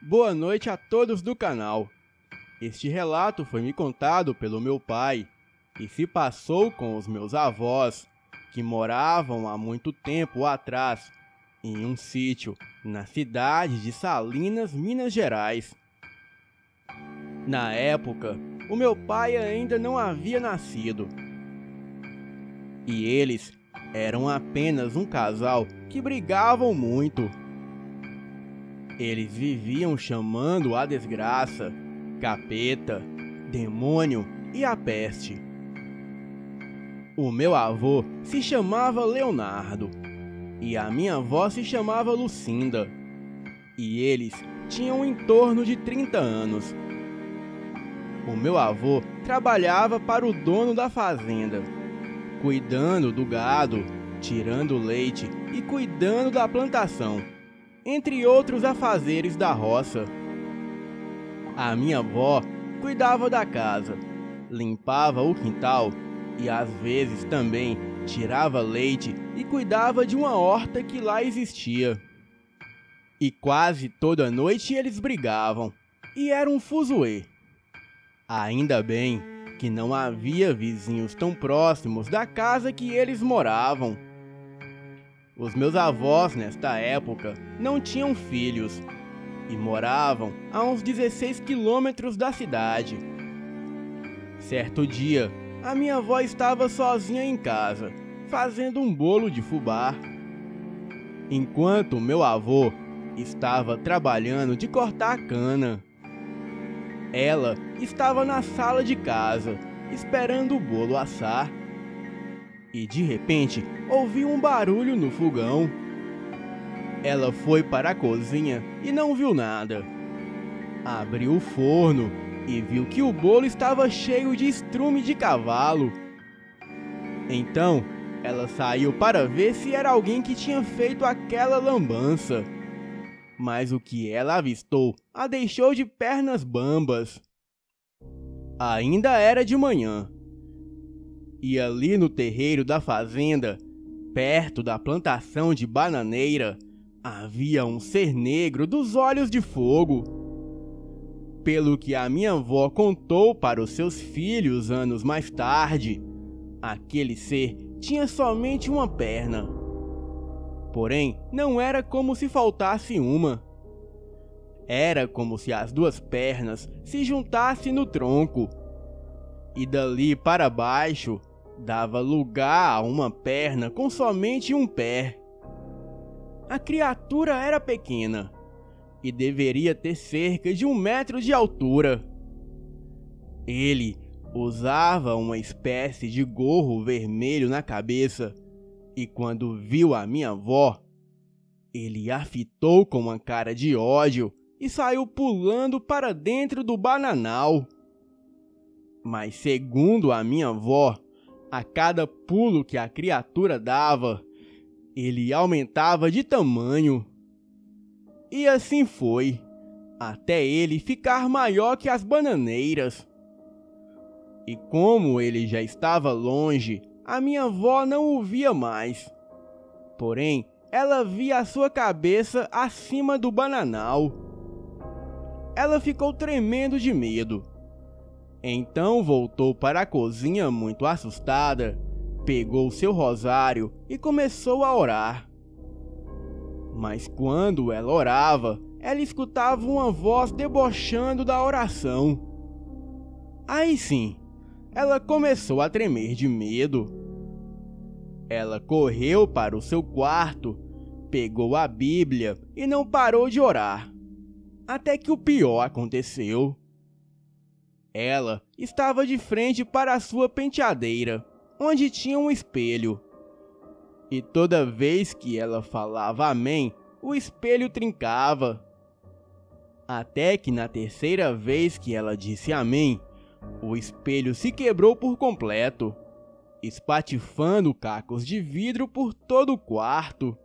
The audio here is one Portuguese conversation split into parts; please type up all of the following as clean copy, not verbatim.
Boa noite a todos do canal. Este relato foi me contado pelo meu pai e se passou com os meus avós, que moravam há muito tempo atrás em um sítio na cidade de Salinas, Minas Gerais. Na época, o meu pai ainda não havia nascido. E eles eram apenas um casal que brigavam muito. Eles viviam chamando a desgraça, capeta, demônio e a peste. O meu avô se chamava Leonardo e a minha avó se chamava Lucinda. E eles tinham em torno de 30 anos. O meu avô trabalhava para o dono da fazenda, cuidando do gado, tirando leite e cuidando da plantação, entre outros afazeres da roça. A minha avó cuidava da casa, limpava o quintal e às vezes também tirava leite e cuidava de uma horta que lá existia. E quase toda noite eles brigavam, e era um fuzuê. Ainda bem que não havia vizinhos tão próximos da casa que eles moravam. Os meus avós, nesta época, não tinham filhos e moravam a uns 16 quilômetros da cidade. Certo dia, a minha avó estava sozinha em casa, fazendo um bolo de fubá, enquanto meu avô estava trabalhando de cortar cana. Ela estava na sala de casa, esperando o bolo assar. E de repente, ouviu um barulho no fogão. Ela foi para a cozinha e não viu nada. Abriu o forno e viu que o bolo estava cheio de estrume de cavalo. Então, ela saiu para ver se era alguém que tinha feito aquela lambança. Mas o que ela avistou a deixou de pernas bambas. Ainda era de manhã. E ali no terreiro da fazenda, perto da plantação de bananeira, havia um ser negro dos olhos de fogo. Pelo que a minha avó contou para os seus filhos anos mais tarde, aquele ser tinha somente uma perna. Porém, não era como se faltasse uma. Era como se as duas pernas se juntassem no tronco. E dali para baixo, dava lugar a uma perna com somente um pé. A criatura era pequena e deveria ter cerca de 1 metro de altura. Ele usava uma espécie de gorro vermelho na cabeça e quando viu a minha avó, ele a fitou com uma cara de ódio e saiu pulando para dentro do bananal. Mas segundo a minha avó, a cada pulo que a criatura dava, ele aumentava de tamanho. E assim foi, até ele ficar maior que as bananeiras. E como ele já estava longe, a minha avó não o via mais. Porém, ela via a sua cabeça acima do bananal. Ela ficou tremendo de medo. Então voltou para a cozinha muito assustada, pegou seu rosário e começou a orar. Mas quando ela orava, ela escutava uma voz debochando da oração. Aí sim, ela começou a tremer de medo. Ela correu para o seu quarto, pegou a Bíblia e não parou de orar, até que o pior aconteceu. Ela estava de frente para a sua penteadeira, onde tinha um espelho. E toda vez que ela falava amém, o espelho trincava. Até que na terceira vez que ela disse amém, o espelho se quebrou por completo, espatifando cacos de vidro por todo o quarto.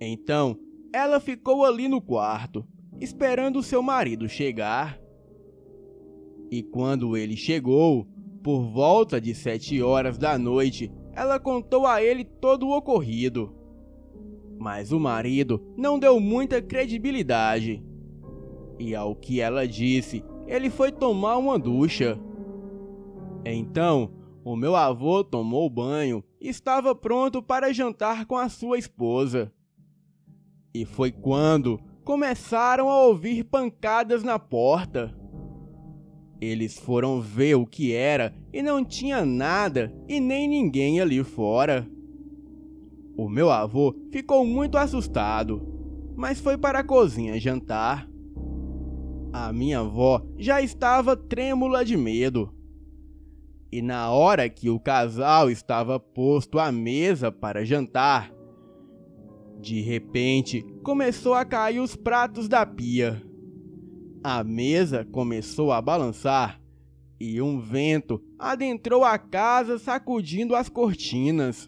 Então, ela ficou ali no quarto, esperando seu marido chegar. E quando ele chegou, por volta de 7 horas da noite, ela contou a ele todo o ocorrido. Mas o marido não deu muita credibilidade e ao que ela disse, ele foi tomar uma ducha. Então, o meu avô tomou banho e estava pronto para jantar com a sua esposa. E foi quando começaram a ouvir pancadas na porta. Eles foram ver o que era e não tinha nada e nem ninguém ali fora. O meu avô ficou muito assustado, mas foi para a cozinha jantar. A minha avó já estava trêmula de medo. E na hora que o casal estava posto à mesa para jantar, de repente começou a cair os pratos da pia. A mesa começou a balançar e um vento adentrou a casa sacudindo as cortinas.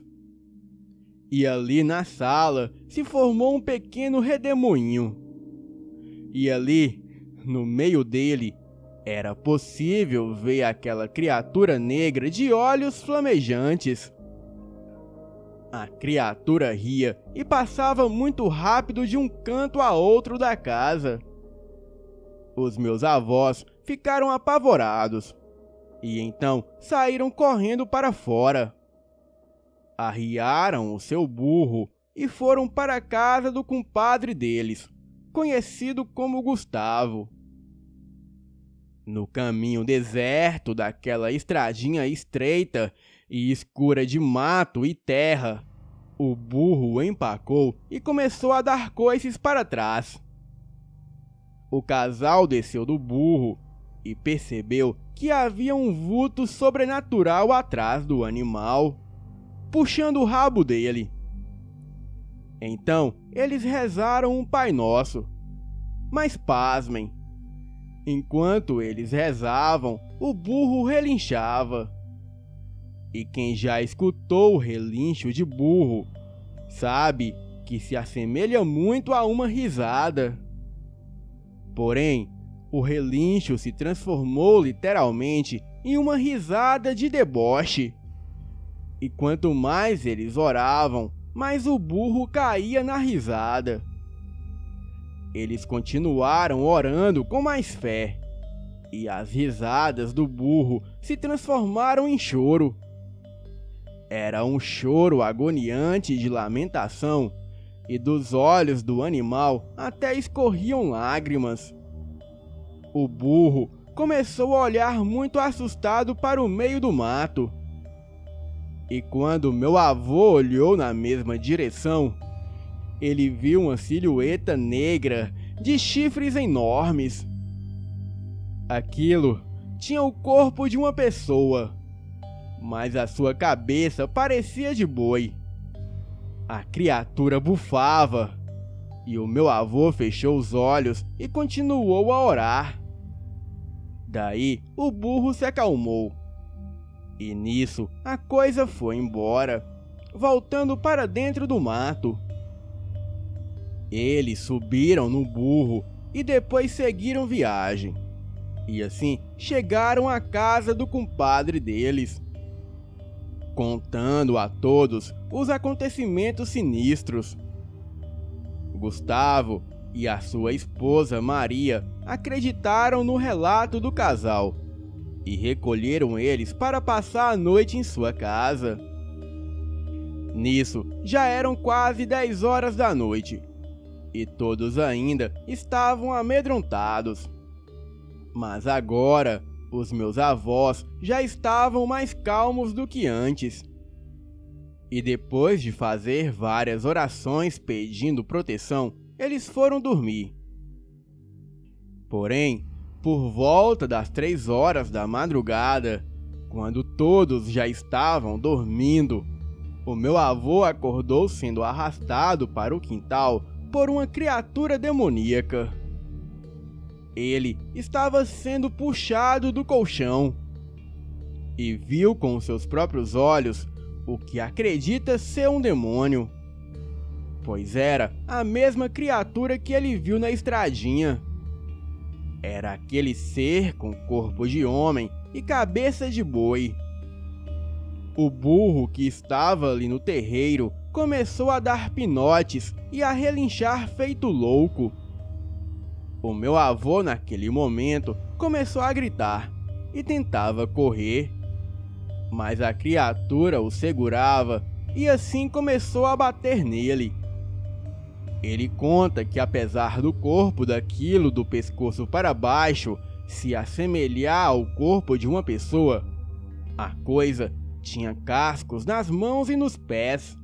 E ali na sala se formou um pequeno redemoinho. E ali, no meio dele, era possível ver aquela criatura negra de olhos flamejantes. A criatura ria e passava muito rápido de um canto a outro da casa. Os meus avós ficaram apavorados e então saíram correndo para fora. Arriaram o seu burro e foram para a casa do compadre deles, conhecido como Gustavo. No caminho deserto daquela estradinha estreita e escura de mato e terra, o burro empacou e começou a dar coices para trás. O casal desceu do burro e percebeu que havia um vulto sobrenatural atrás do animal, puxando o rabo dele. Então eles rezaram um Pai Nosso. Mas pasmem, enquanto eles rezavam, o burro relinchava. E quem já escutou o relincho de burro sabe que se assemelha muito a uma risada. Porém, o relincho se transformou literalmente em uma risada de deboche. E quanto mais eles oravam, mais o burro caía na risada. Eles continuaram orando com mais fé, e as risadas do burro se transformaram em choro. Era um choro agoniante de lamentação, e dos olhos do animal até escorriam lágrimas. O burro começou a olhar muito assustado para o meio do mato. E quando meu avô olhou na mesma direção, ele viu uma silhueta negra de chifres enormes. Aquilo tinha o corpo de uma pessoa, mas a sua cabeça parecia de boi. A criatura bufava, e o meu avô fechou os olhos e continuou a orar. Daí o burro se acalmou, e nisso a coisa foi embora, voltando para dentro do mato. Eles subiram no burro e depois seguiram viagem, e assim chegaram à casa do compadre deles, contando a todos os acontecimentos sinistros. Gustavo e a sua esposa Maria acreditaram no relato do casal e recolheram eles para passar a noite em sua casa. Nisso, já eram quase 10 horas da noite e todos ainda estavam amedrontados. Mas agora, os meus avós já estavam mais calmos do que antes. E depois de fazer várias orações pedindo proteção, eles foram dormir. Porém, por volta das 3 horas da madrugada, quando todos já estavam dormindo, o meu avô acordou sendo arrastado para o quintal por uma criatura demoníaca. Ele estava sendo puxado do colchão e viu com seus próprios olhos o que acredita ser um demônio, pois era a mesma criatura que ele viu na estradinha. Era aquele ser com corpo de homem e cabeça de boi. O burro que estava ali no terreiro começou a dar pinotes e a relinchar feito louco. O meu avô, naquele momento, começou a gritar e tentava correr, mas a criatura o segurava e assim começou a bater nele. Ele conta que, apesar do corpo daquilo do pescoço para baixo se assemelhar ao corpo de uma pessoa, a coisa tinha cascos nas mãos e nos pés.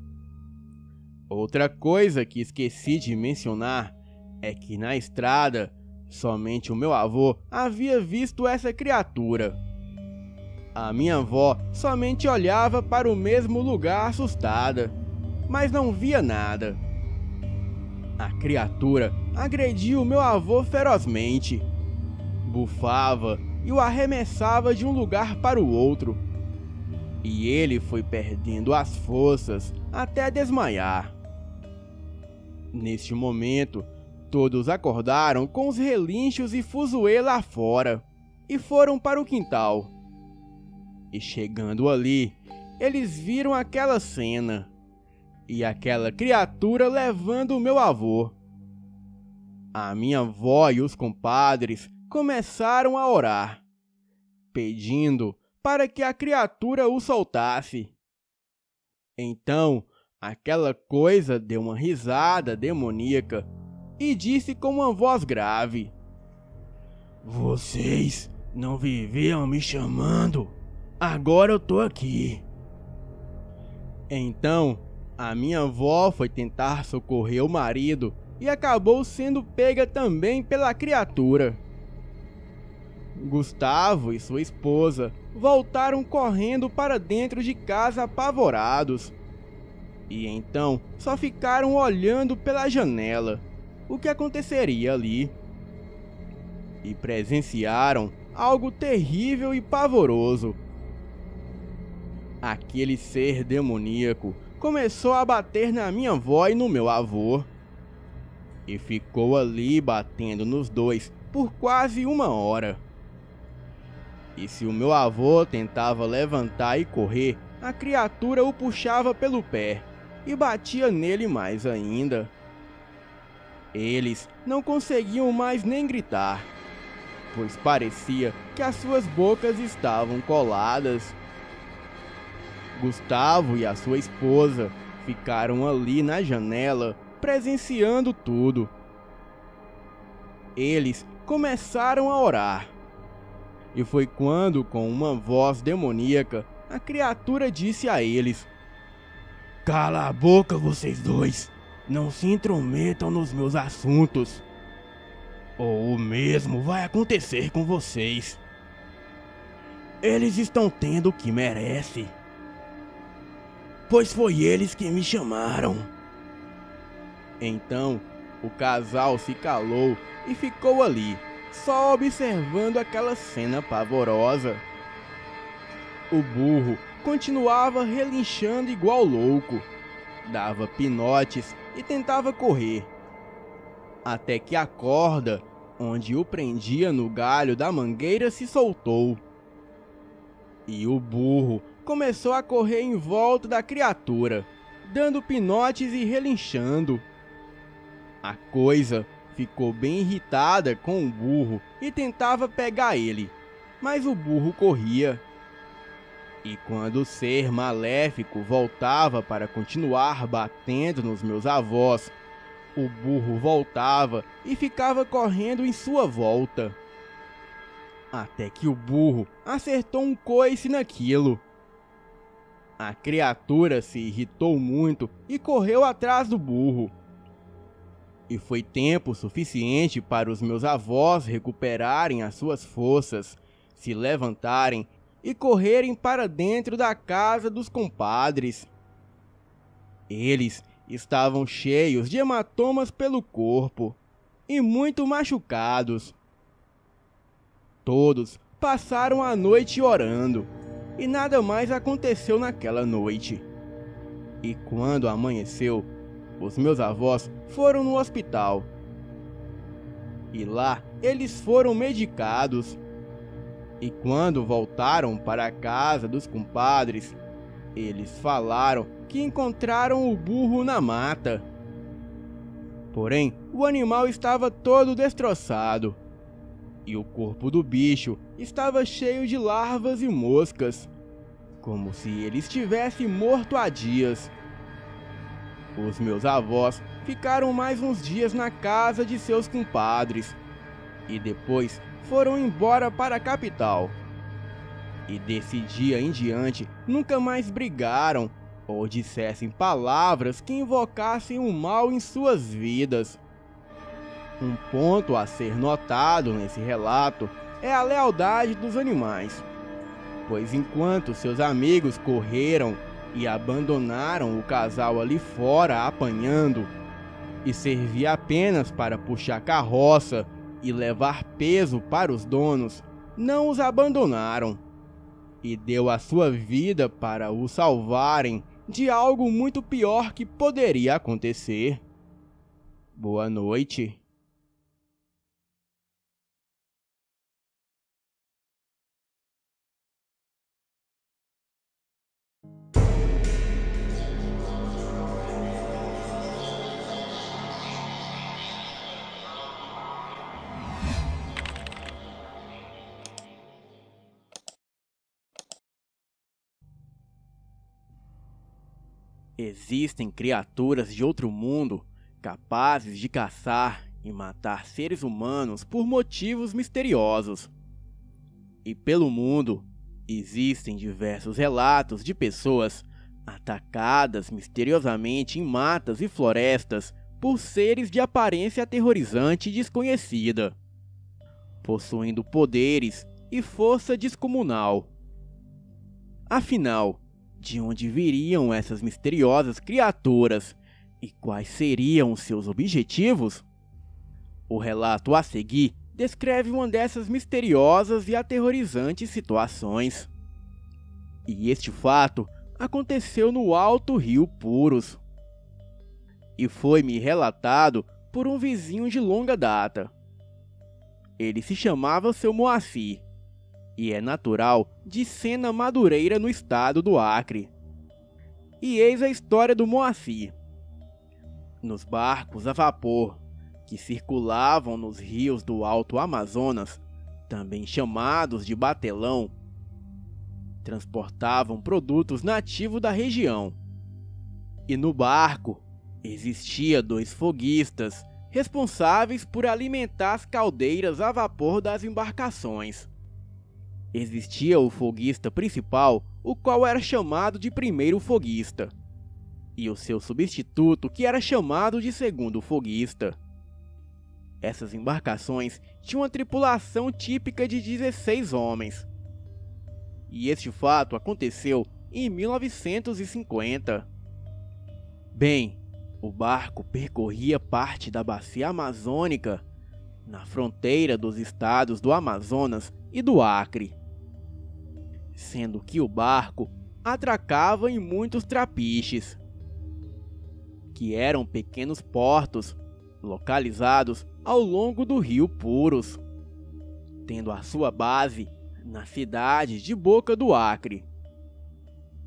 Outra coisa que esqueci de mencionar é que na estrada somente o meu avô havia visto essa criatura. A minha avó somente olhava para o mesmo lugar assustada, mas não via nada. A criatura agrediu meu avô ferozmente, bufava e o arremessava de um lugar para o outro, e ele foi perdendo as forças até desmaiar. Neste momento, todos acordaram com os relinchos e fuzuê lá fora e foram para o quintal. E chegando ali, eles viram aquela cena e aquela criatura levando o meu avô. A minha avó e os compadres começaram a orar, pedindo para que a criatura o soltasse. Então, aquela coisa deu uma risada demoníaca e disse com uma voz grave: "Vocês não viviam me chamando? Agora eu tô aqui." Então, a minha avó foi tentar socorrer o marido e acabou sendo pega também pela criatura. Gustavo e sua esposa voltaram correndo para dentro de casa apavorados. E então só ficaram olhando pela janela o que aconteceria ali. E presenciaram algo terrível e pavoroso. Aquele ser demoníaco começou a bater na minha avó e no meu avô. E ficou ali batendo nos dois por quase 1 hora. E se o meu avô tentava levantar e correr, a criatura o puxava pelo pé e batia nele mais ainda. Eles não conseguiam mais nem gritar, pois parecia que as suas bocas estavam coladas. Gustavo e a sua esposa ficaram ali na janela, presenciando tudo. Eles começaram a orar. E foi quando, com uma voz demoníaca, a criatura disse a eles: "Cala a boca, vocês dois! Não se intrometam nos meus assuntos, ou o mesmo vai acontecer com vocês. Eles estão tendo o que merece, pois foi eles que me chamaram." Então, o casal se calou e ficou ali, só observando aquela cena pavorosa. O burro continuava relinchando igual louco, dava pinotes e tentava correr, até que a corda, onde o prendia no galho da mangueira, se soltou. E o burro começou a correr em volta da criatura, dando pinotes e relinchando. A coisa ficou bem irritada com o burro e tentava pegar ele, mas o burro corria. E quando o ser maléfico voltava para continuar batendo nos meus avós, o burro voltava e ficava correndo em sua volta. Até que o burro acertou um coice naquilo. A criatura se irritou muito e correu atrás do burro. E foi tempo suficiente para os meus avós recuperarem as suas forças, se levantarem e correrem para dentro da casa dos compadres. Eles estavam cheios de hematomas pelo corpo e muito machucados. Todos passaram a noite orando e nada mais aconteceu naquela noite. E quando amanheceu, os meus avós foram no hospital. E lá eles foram medicados. E quando voltaram para a casa dos compadres, eles falaram que encontraram o burro na mata. Porém, o animal estava todo destroçado, e o corpo do bicho estava cheio de larvas e moscas, como se ele estivesse morto há dias. Os meus avós ficaram mais uns dias na casa de seus compadres, e depois foram embora para a capital. E desse dia em diante nunca mais brigaram ou dissessem palavras que invocassem o mal em suas vidas. Um ponto a ser notado nesse relato é a lealdade dos animais, pois enquanto seus amigos correram e abandonaram o casal ali fora apanhando, e servia apenas para puxar carroça e levar peso para os donos, não os abandonaram, e deu a sua vida para os salvarem de algo muito pior que poderia acontecer. Boa noite. Existem criaturas de outro mundo capazes de caçar e matar seres humanos por motivos misteriosos. E pelo mundo existem diversos relatos de pessoas atacadas misteriosamente em matas e florestas por seres de aparência aterrorizante e desconhecida, possuindo poderes e força descomunal. Afinal, de onde viriam essas misteriosas criaturas e quais seriam seus objetivos? O relato a seguir descreve uma dessas misteriosas e aterrorizantes situações. E este fato aconteceu no Alto Rio Purus, e foi-me relatado por um vizinho de longa data. Ele se chamava seu Moacir, e é natural de Sena Madureira, no estado do Acre. E eis a história do Moacir. Nos barcos a vapor que circulavam nos rios do Alto Amazonas, também chamados de batelão, transportavam produtos nativos da região. E no barco existia 2 foguistas responsáveis por alimentar as caldeiras a vapor das embarcações. Existia o foguista principal, o qual era chamado de primeiro foguista, e o seu substituto, que era chamado de segundo foguista. Essas embarcações tinham uma tripulação típica de 16 homens. E este fato aconteceu em 1950. Bem, o barco percorria parte da bacia amazônica, na fronteira dos estados do Amazonas e do Acre, sendo que o barco atracava em muitos trapiches, que eram pequenos portos localizados ao longo do Rio Purus, tendo a sua base na cidade de Boca do Acre.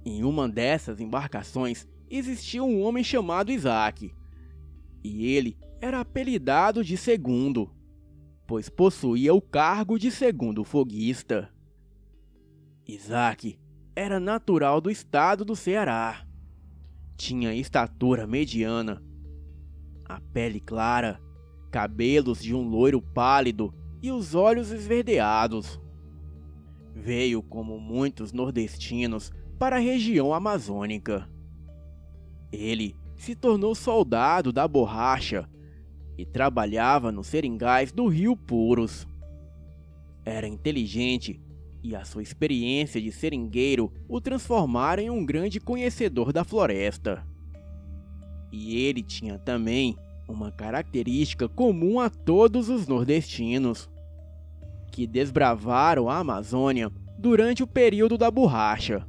Em uma dessas embarcações existia um homem chamado Isaac, e ele era apelidado de Segundo, pois possuía o cargo de segundo foguista. Isaac era natural do estado do Ceará. Tinha estatura mediana, a pele clara, cabelos de um loiro pálido e os olhos esverdeados. Veio, como muitos nordestinos, para a região amazônica. Ele se tornou soldado da borracha e trabalhava nos seringais do Rio Purus. Era inteligente e a sua experiência de seringueiro o transformara em um grande conhecedor da floresta. E ele tinha também uma característica comum a todos os nordestinos, que desbravaram a Amazônia durante o período da borracha.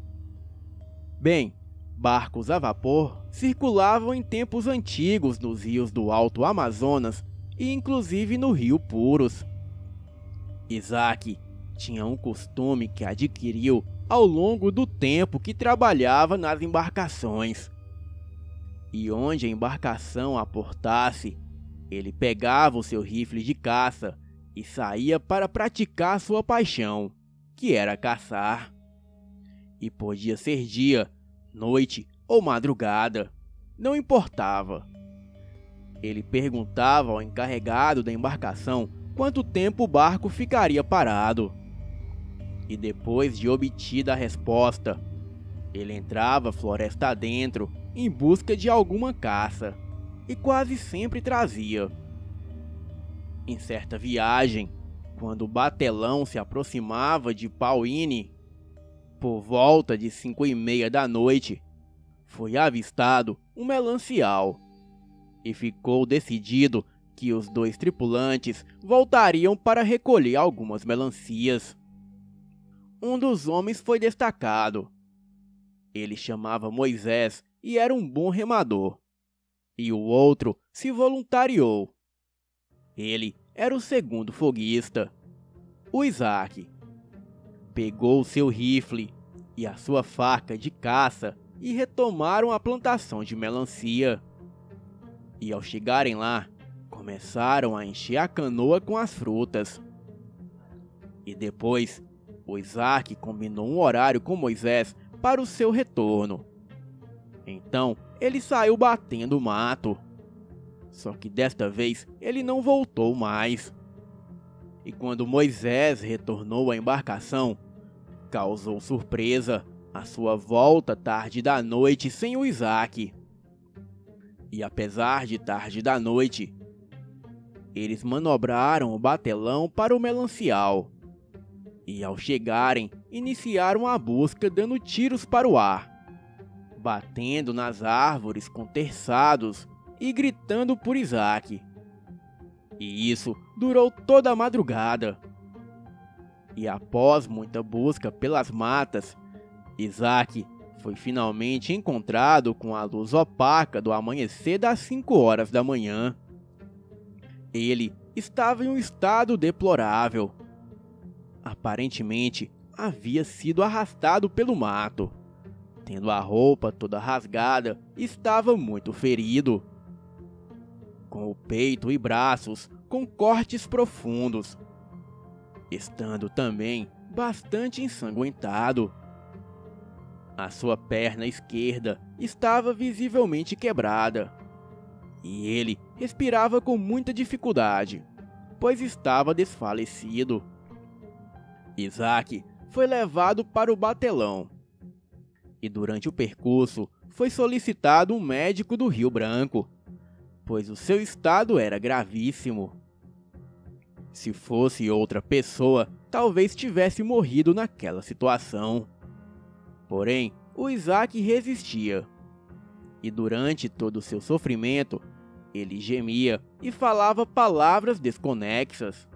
Bem, barcos a vapor circulavam em tempos antigos nos rios do Alto Amazonas e inclusive no Rio Purus. Isaac tinha um costume que adquiriu ao longo do tempo que trabalhava nas embarcações. E onde a embarcação aportasse, Ele pegava o seu rifle de caça e saía para praticar sua paixão, que era caçar. E podia ser dia, noite ou madrugada, não importava. Ele perguntava ao encarregado da embarcação quanto tempo o barco ficaria parado. E depois de obtida a resposta, ele entrava floresta adentro em busca de alguma caça, e quase sempre trazia. Em certa viagem, quando o batelão se aproximava de Pauíne, por volta de 5:30 da noite, foi avistado um melancial, e ficou decidido que os dois tripulantes voltariam para recolher algumas melancias. Um dos homens foi destacado. Ele chamava Moisés e era um bom remador. E o outro se voluntariou. Ele era o segundo foguista, o Isaac. Pegou o seu rifle e a sua faca de caça e retomaram a plantação de melancia. E ao chegarem lá, começaram a encher a canoa com as frutas. E depois, o Isaac combinou um horário com Moisés para o seu retorno. Então, ele saiu batendo o mato. Só que desta vez, ele não voltou mais. E quando Moisés retornou à embarcação, causou surpresa a sua volta tarde da noite sem o Isaac. E apesar de tarde da noite, eles manobraram o batelão para o melancial. E ao chegarem, iniciaram a busca dando tiros para o ar, batendo nas árvores com terçados e gritando por Isaac. E isso durou toda a madrugada. E após muita busca pelas matas, Isaac foi finalmente encontrado com a luz opaca do amanhecer das 5 horas da manhã. Ele estava em um estado deplorável. Aparentemente, havia sido arrastado pelo mato. Tendo a roupa toda rasgada, estava muito ferido, com o peito e braços com cortes profundos, estando também bastante ensanguentado. A sua perna esquerda estava visivelmente quebrada, e ele respirava com muita dificuldade, pois estava desfalecido. Isaac foi levado para o batelão, e durante o percurso foi solicitado um médico do Rio Branco, pois o seu estado era gravíssimo. Se fosse outra pessoa, talvez tivesse morrido naquela situação. Porém, o Isaac resistia, e durante todo o seu sofrimento, ele gemia e falava palavras desconexas.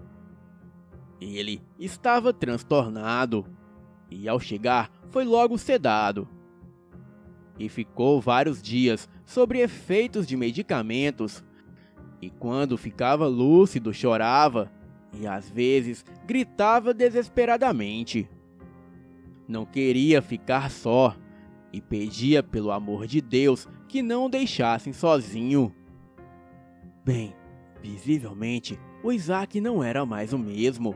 Ele estava transtornado, e ao chegar foi logo sedado. E ficou vários dias sob efeitos de medicamentos, e quando ficava lúcido chorava, e às vezes gritava desesperadamente. Não queria ficar só, e pedia pelo amor de Deus que não o deixassem sozinho. Bem, visivelmente, o Isaac não era mais o mesmo.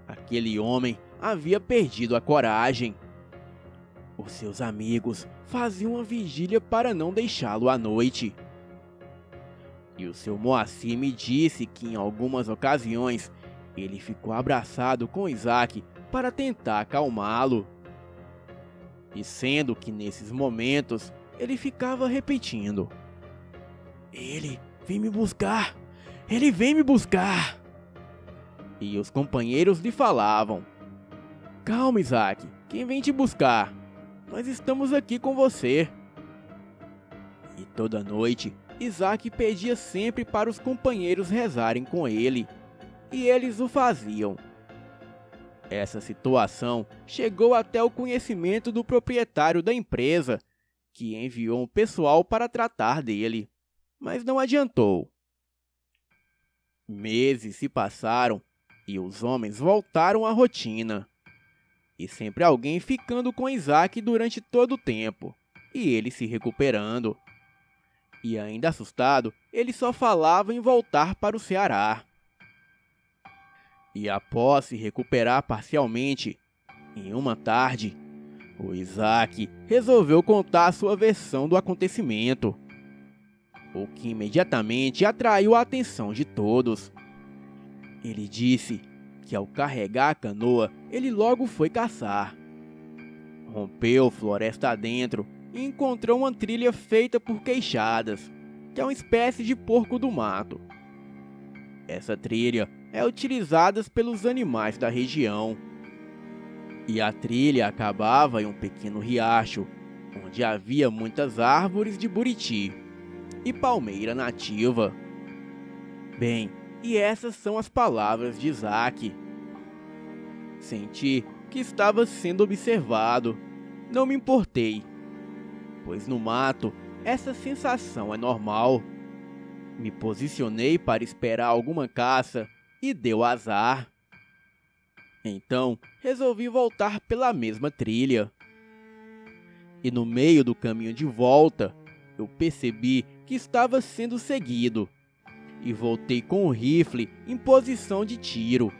Aquele homem havia perdido a coragem. Os seus amigos faziam uma vigília para não deixá-lo à noite. E o seu Moacir me disse que em algumas ocasiões ele ficou abraçado com Isaac para tentar acalmá-lo. E sendo que nesses momentos ele ficava repetindo: "Ele vem me buscar! Ele vem me buscar!" E os companheiros lhe falavam: "Calma, Isaac, quem vem te buscar? Nós estamos aqui com você." E toda noite, Isaac pedia sempre para os companheiros rezarem com ele, e eles o faziam. Essa situação chegou até o conhecimento do proprietário da empresa, que enviou um pessoal para tratar dele, mas não adiantou. Meses se passaram e os homens voltaram à rotina, e sempre alguém ficando com Isaac durante todo o tempo, e ele se recuperando. E ainda assustado, ele só falava em voltar para o Ceará. E após se recuperar parcialmente, em uma tarde, o Isaac resolveu contar sua versão do acontecimento, o que imediatamente atraiu a atenção de todos. Ele disse que ao carregar a canoa, ele logo foi caçar. Rompeu floresta adentro e encontrou uma trilha feita por queixadas, que é uma espécie de porco do mato. Essa trilha é utilizada pelos animais da região. E a trilha acabava em um pequeno riacho, onde havia muitas árvores de buriti e palmeira nativa. Bem, e essas são as palavras de Isaac. Senti que estava sendo observado. Não me importei, pois no mato essa sensação é normal. Me posicionei para esperar alguma caça e deu azar. Então resolvi voltar pela mesma trilha. E no meio do caminho de volta, eu percebi que estava sendo seguido e voltei com o rifle em posição de tiro.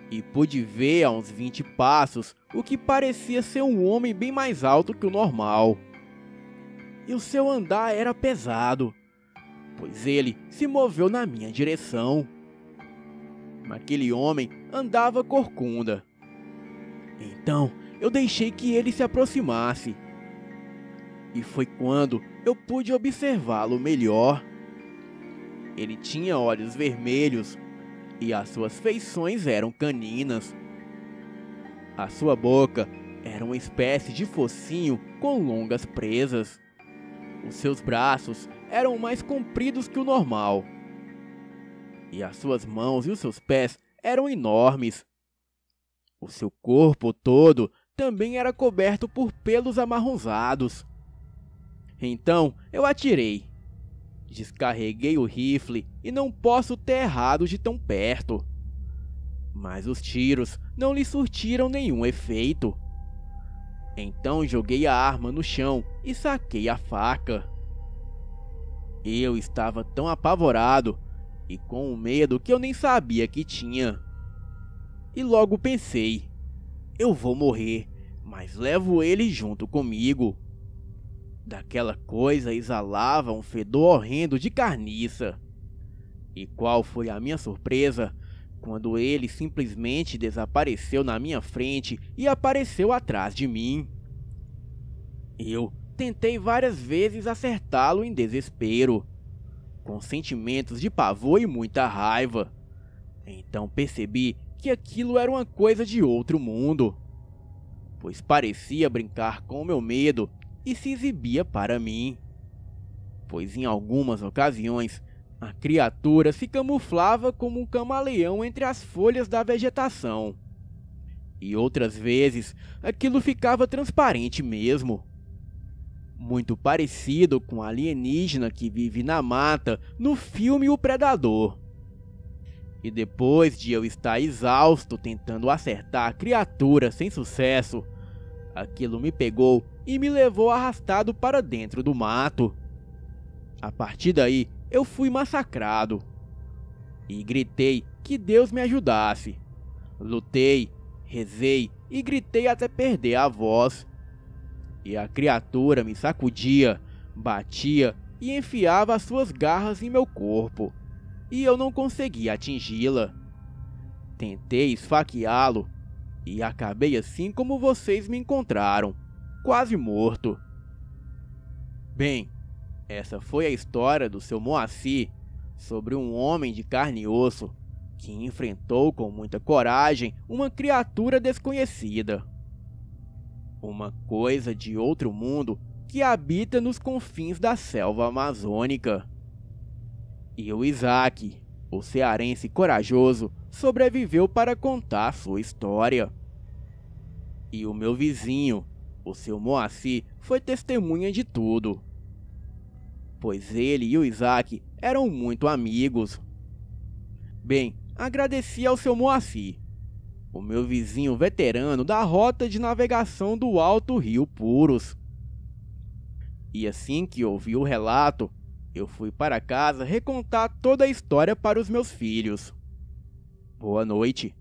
E pude ver a uns 20 passos o que parecia ser um homem bem mais alto que o normal. E o seu andar era pesado, pois ele se moveu na minha direção. Aquele homem andava corcunda. Então eu deixei que ele se aproximasse. E foi quando eu pude observá-lo melhor. Ele tinha olhos vermelhos e as suas feições eram caninas. A sua boca era uma espécie de focinho com longas presas. Os seus braços eram mais compridos que o normal. E as suas mãos e os seus pés eram enormes. O seu corpo todo também era coberto por pelos amarronzados. Então eu atirei. Descarreguei o rifle e não posso ter errado de tão perto. Mas os tiros não lhe surtiram nenhum efeito. Então joguei a arma no chão e saquei a faca. Eu estava tão apavorado e com um medo que eu nem sabia que tinha. E logo pensei, eu vou morrer, mas levo ele junto comigo. Daquela coisa exalava um fedor horrendo de carniça. E qual foi a minha surpresa quando ele simplesmente desapareceu na minha frente e apareceu atrás de mim. Eu tentei várias vezes acertá-lo em desespero, com sentimentos de pavor e muita raiva. Então percebi que aquilo era uma coisa de outro mundo, pois parecia brincar com o meu medo e se exibia para mim. Pois em algumas ocasiões, a criatura se camuflava como um camaleão entre as folhas da vegetação. E outras vezes, aquilo ficava transparente mesmo. Muito parecido com a alienígena que vive na mata no filme O Predador. E depois de eu estar exausto tentando acertar a criatura sem sucesso, aquilo me pegou e me levou arrastado para dentro do mato. A partir daí, eu fui massacrado. E gritei que Deus me ajudasse. Lutei, rezei e gritei até perder a voz. E a criatura me sacudia, batia e enfiava as suas garras em meu corpo. E eu não conseguia atingi-la. Tentei esfaqueá-lo e acabei assim como vocês me encontraram, quase morto. Bem, essa foi a história do seu Moacir sobre um homem de carne e osso que enfrentou com muita coragem uma criatura desconhecida. Uma coisa de outro mundo que habita nos confins da selva amazônica. E o Isaac, o cearense corajoso, sobreviveu para contar sua história. E o meu vizinho, o seu Moacir, foi testemunha de tudo, pois ele e o Isaac eram muito amigos. Bem, agradeci ao seu Moacir, o meu vizinho veterano da rota de navegação do Alto Rio Puros. E assim que ouvi o relato, Eu fui para casa recontar toda a história para os meus filhos. Boa noite.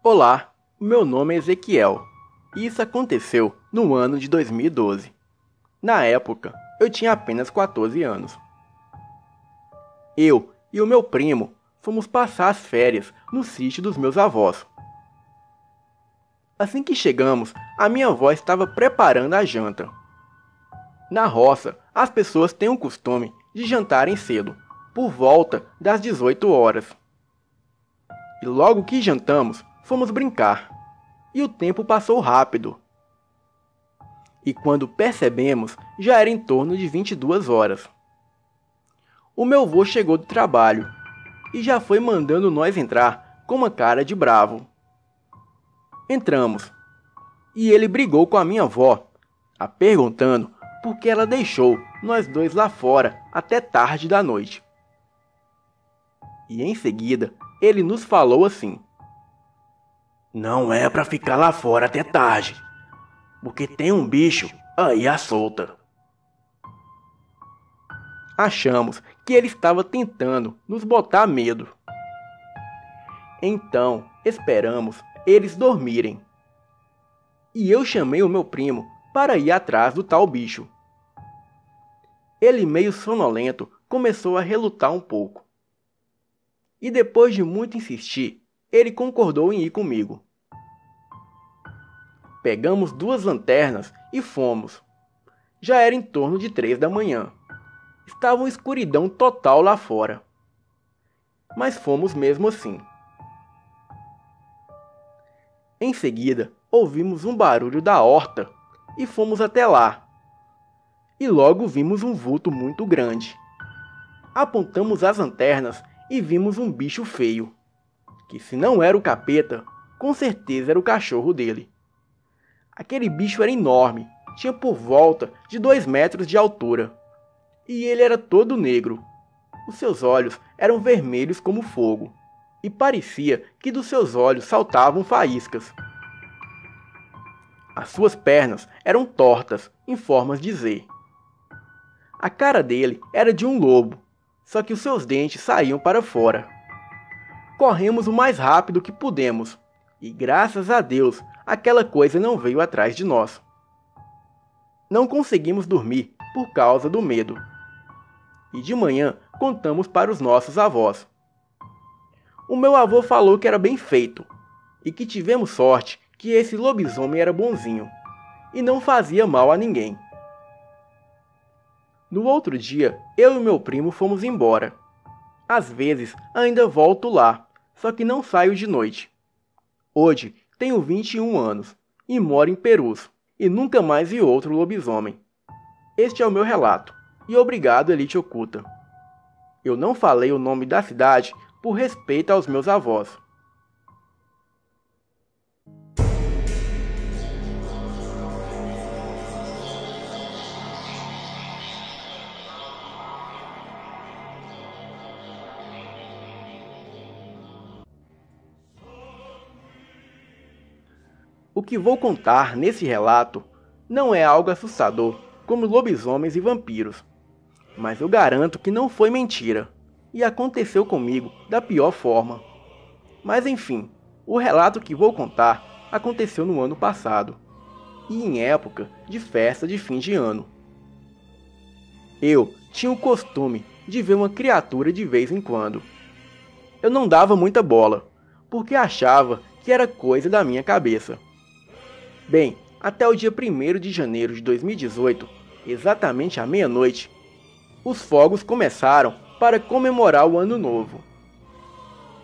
Olá, meu nome é Ezequiel e isso aconteceu no ano de 2012. Na época, eu tinha apenas 14 anos. Eu e o meu primo fomos passar as férias no sítio dos meus avós. Assim que chegamos, a minha avó estava preparando a janta. Na roça, as pessoas têm o costume de jantarem cedo, por volta das 18 horas. E logo que jantamos, fomos brincar. E o tempo passou rápido. E quando percebemos, já era em torno de 22 horas. O meu avô chegou do trabalho e já foi mandando nós entrar com uma cara de bravo. Entramos e ele brigou com a minha avó, a perguntando por que ela deixou nós dois lá fora até tarde da noite. E em seguida, ele nos falou assim: "Não é para ficar lá fora até tarde, porque tem um bicho aí à solta." Achamos que ele estava tentando nos botar medo. Então, esperamos eles dormirem. E eu chamei o meu primo para ir atrás do tal bicho. Ele, meio sonolento, começou a relutar um pouco. E depois de muito insistir, ele concordou em ir comigo. Pegamos 2 lanternas e fomos. Já era em torno de 3 da manhã. Estava uma escuridão total lá fora. Mas fomos mesmo assim. Em seguida, ouvimos um barulho da horta e fomos até lá. E logo vimos um vulto muito grande. Apontamos as lanternas e vimos um bicho feio, que se não era o capeta, com certeza era o cachorro dele. Aquele bicho era enorme, tinha por volta de 2 metros de altura. E ele era todo negro. Os seus olhos eram vermelhos como fogo, e parecia que dos seus olhos saltavam faíscas. As suas pernas eram tortas, em formas de Z. A cara dele era de um lobo, só que os seus dentes saíam para fora. Corremos o mais rápido que pudemos, e graças a Deus, aquela coisa não veio atrás de nós. Não conseguimos dormir por causa do medo. E de manhã contamos para os nossos avós. O meu avô falou que era bem feito, e que tivemos sorte que esse lobisomem era bonzinho, e não fazia mal a ninguém. No outro dia, eu e meu primo fomos embora. Às vezes ainda volto lá, só que não saio de noite. Hoje tenho 21 anos, e moro em Perus, e nunca mais vi outro lobisomem. Este é o meu relato. E obrigado, Elite Oculta. Eu não falei o nome da cidade por respeito aos meus avós. O que vou contar nesse relato não é algo assustador como lobisomens e vampiros. Mas eu garanto que não foi mentira, e aconteceu comigo da pior forma. Mas enfim, o relato que vou contar aconteceu no ano passado, e em época de festa de fim de ano. Eu tinha o costume de ver uma criatura de vez em quando. Eu não dava muita bola, porque achava que era coisa da minha cabeça. Bem, até o dia 1º de janeiro de 2018, exatamente à meia-noite, os fogos começaram para comemorar o ano novo.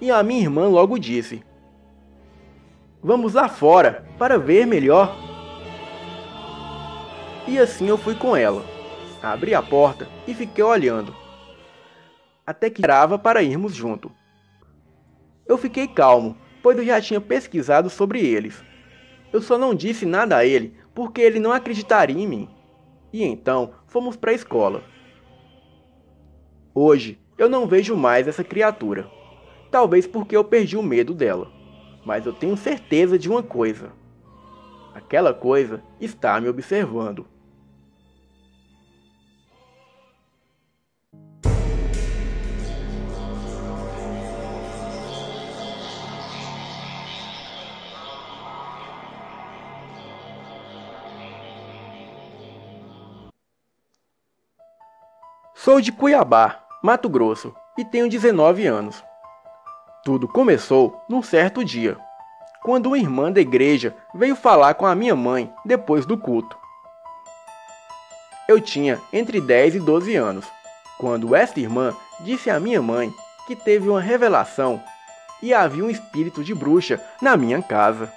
E a minha irmã logo disse: "Vamos lá fora para ver melhor." E assim eu fui com ela. Abri a porta e fiquei olhando, até que esperava para irmos junto. Eu fiquei calmo, pois eu já tinha pesquisado sobre eles. Eu só não disse nada a ele porque ele não acreditaria em mim. E então fomos para a escola. Hoje eu não vejo mais essa criatura. Talvez porque eu perdi o medo dela. Mas eu tenho certeza de uma coisa. Aquela coisa está me observando. Sou de Cuiabá, Mato Grosso, e tenho 19 anos. Tudo começou num certo dia, quando uma irmã da igreja veio falar com a minha mãe depois do culto. Eu tinha entre 10 e 12 anos, quando esta irmã disse à minha mãe que teve uma revelação e havia um espírito de bruxa na minha casa.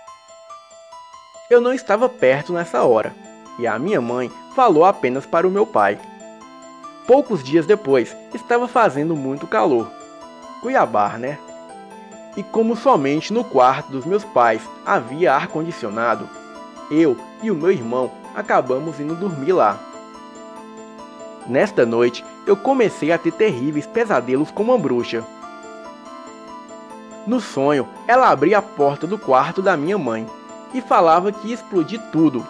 Eu não estava perto nessa hora, e a minha mãe falou apenas para o meu pai. Poucos dias depois, estava fazendo muito calor. Cuiabá, né? E como somente no quarto dos meus pais havia ar-condicionado, eu e o meu irmão acabamos indo dormir lá. Nesta noite, eu comecei a ter terríveis pesadelos com uma bruxa. No sonho, ela abria a porta do quarto da minha mãe e falava que ia explodir tudo,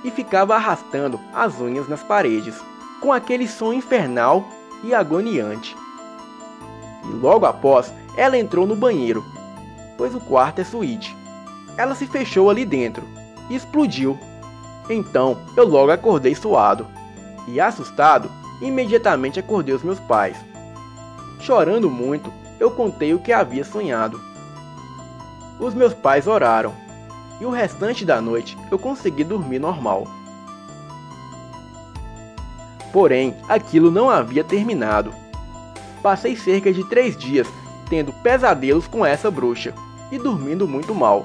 e ficava arrastando as unhas nas paredes, com aquele som infernal e agoniante. E logo após, ela entrou no banheiro, pois o quarto é suíte. Ela se fechou ali dentro e explodiu. Então eu logo acordei suado e, assustado, imediatamente acordei os meus pais. Chorando muito, eu contei o que havia sonhado. Os meus pais oraram e o restante da noite eu consegui dormir normal. Porém, aquilo não havia terminado. Passei cerca de 3 dias tendo pesadelos com essa bruxa e dormindo muito mal.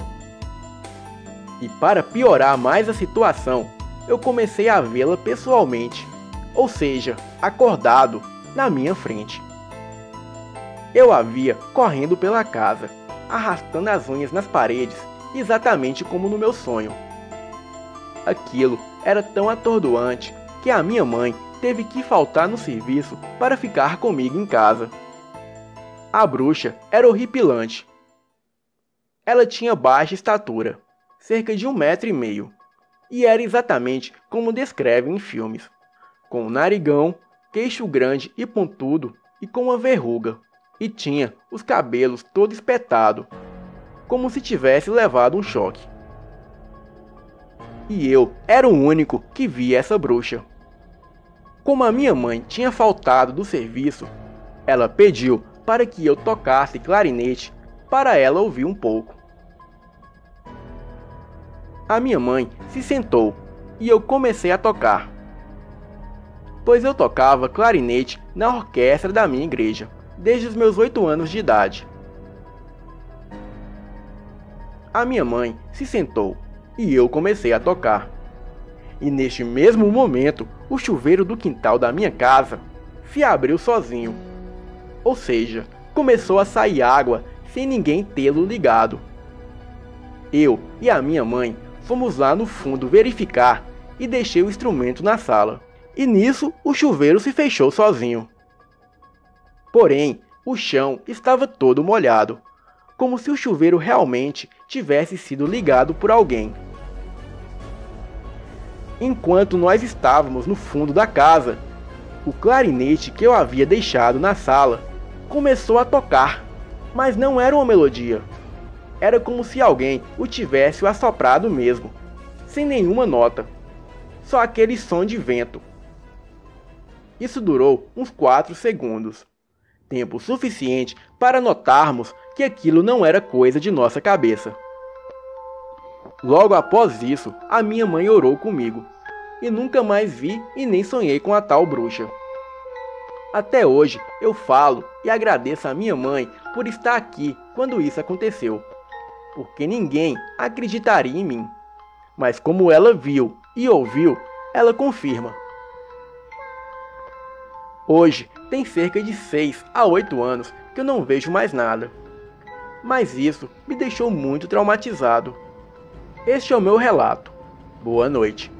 E para piorar mais a situação, eu comecei a vê-la pessoalmente, ou seja, acordado, na minha frente. Eu a via correndo pela casa, arrastando as unhas nas paredes, exatamente como no meu sonho. Aquilo era tão atordoante que a minha mãe teve que faltar no serviço para ficar comigo em casa. A bruxa era horripilante. Ela tinha baixa estatura, cerca de 1,5 m, e era exatamente como descrevem em filmes, com um narigão, queixo grande e pontudo e com uma verruga, e tinha os cabelos todo espetado, como se tivesse levado um choque. E eu era o único que via essa bruxa. Como a minha mãe tinha faltado do serviço, ela pediu para que eu tocasse clarinete para ela ouvir um pouco. A minha mãe se sentou e eu comecei a tocar, pois eu tocava clarinete na orquestra da minha igreja desde os meus 8 anos de idade. A minha mãe se sentou e eu comecei a tocar. E neste mesmo momento, o chuveiro do quintal da minha casa se abriu sozinho. Ou seja, começou a sair água sem ninguém tê-lo ligado. Eu e a minha mãe fomos lá no fundo verificar e deixei o instrumento na sala. E nisso, o chuveiro se fechou sozinho. Porém, o chão estava todo molhado, como se o chuveiro realmente tivesse sido ligado por alguém. Enquanto nós estávamos no fundo da casa, o clarinete que eu havia deixado na sala começou a tocar, mas não era uma melodia. Era como se alguém o tivesse assoprado mesmo, sem nenhuma nota, só aquele som de vento. Isso durou uns 4 segundos, tempo suficiente para notarmos que aquilo não era coisa de nossa cabeça. Logo após isso, a minha mãe orou comigo, e nunca mais vi e nem sonhei com a tal bruxa. Até hoje eu falo e agradeço a minha mãe por estar aqui quando isso aconteceu, porque ninguém acreditaria em mim. Mas como ela viu e ouviu, ela confirma. Hoje tem cerca de 6 a 8 anos que eu não vejo mais nada. mas isso me deixou muito traumatizado. Este é o meu relato. Boa noite.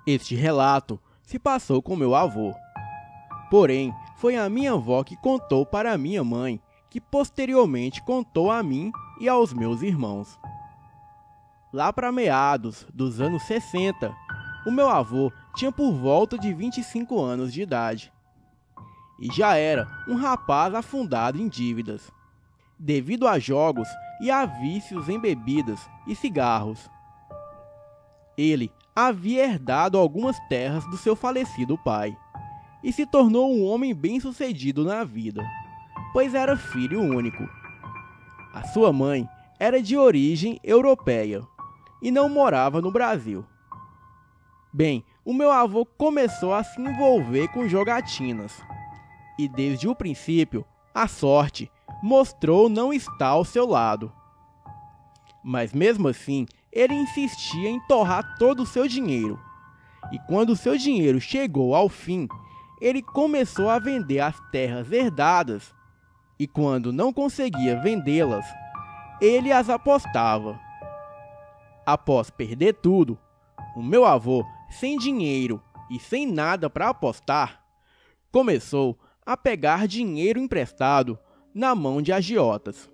Este relato se passou com meu avô. Porém, foi a minha avó que contou para a minha mãe, que posteriormente contou a mim e aos meus irmãos. Lá para meados dos anos 60, o meu avô tinha por volta de 25 anos de idade. E já era um rapaz afundado em dívidas, devido a jogos e a vícios em bebidas e cigarros. Ele havia herdado algumas terras do seu falecido pai e se tornou um homem bem-sucedido na vida, pois era filho único. A sua mãe era de origem europeia e não morava no Brasil. Bem, o meu avô começou a se envolver com jogatinas e desde o princípio a sorte mostrou não estar ao seu lado. Mas mesmo assim, ele insistia em torrar todo o seu dinheiro. E quando o seu dinheiro chegou ao fim, ele começou a vender as terras herdadas. E quando não conseguia vendê-las, ele as apostava. Após perder tudo, o meu avô, sem dinheiro e sem nada para apostar, começou a pegar dinheiro emprestado na mão de agiotas.